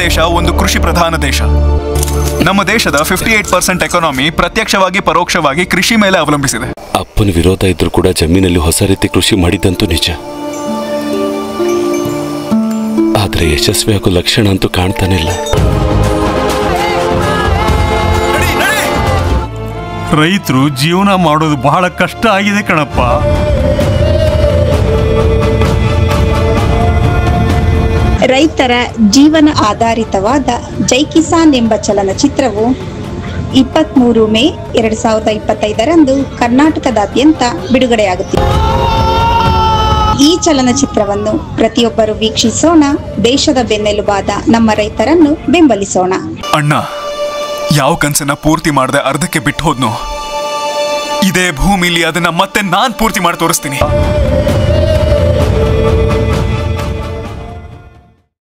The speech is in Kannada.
ದೇಶ ಒಂದು ಕೃಷಿ ಪ್ರಧಾನ ದೇಶ. ನಮ್ಮ ದೇಶದ 58% ಎಕಾನಮಿ ಪ್ರತ್ಯಕ್ಷವಾಗಿ ಪರೋಕ್ಷವಾಗಿ ಕೃಷಿ ಮೇಲೆ ಅವಲಂಬಿಸಿದೆ. ಅಪ್ಪನ ವಿರೋಧ ಇದ್ರೂ ಕೂಡ ಜಮೀನಲ್ಲಿ ಹೊಸ ರೀತಿ ಕೃಷಿ ಮಾಡಿದಂತೂ ನಿಜ. ಆದ್ರೆ ಯಶಸ್ವಿ ಆಗೋ ಲಕ್ಷಣ ಅಂತೂ ಕಾಣ್ತಾನೆ ಇಲ್ಲ. ರೈತರು ಜೀವನ ಮಾಡೋದು ಬಹಳ ಕಷ್ಟ ಆಗಿದೆ ಕಣಪ್ಪ. ರೈತರ ಜೀವನ ಆಧಾರಿತವಾದ ಜೈ ಕಿಸಾನ್ ಎಂಬ ಚಲನಚಿತ್ರವು 23 ಮೇ 2025ರಂದು ಕರ್ನಾಟಕದಾದ್ಯಂತ ಬಿಡುಗಡೆಯಾಗುತ್ತಿದೆ. ಈ ಚಲನಚಿತ್ರವನ್ನು ಪ್ರತಿಯೊಬ್ಬರು ವೀಕ್ಷಿಸೋಣ. ದೇಶದ ಬೆನ್ನೆಲುಬಾದ ನಮ್ಮ ರೈತರನ್ನು ಬೆಂಬಲಿಸೋಣ. ಅಣ್ಣ, ಯಾವ ಕನಸನ್ನ ಪೂರ್ತಿ ಮಾಡದೆ ಅರ್ಧಕ್ಕೆ ಬಿಟ್ಟು ಹೋದ್ನು, ಇದೇ ಭೂಮಿಲಿ ಅದನ್ನ ಮತ್ತೆ ನಾನ್ ಪೂರ್ತಿ ಮಾಡಿ ತೋರಿಸ್ತೀನಿ.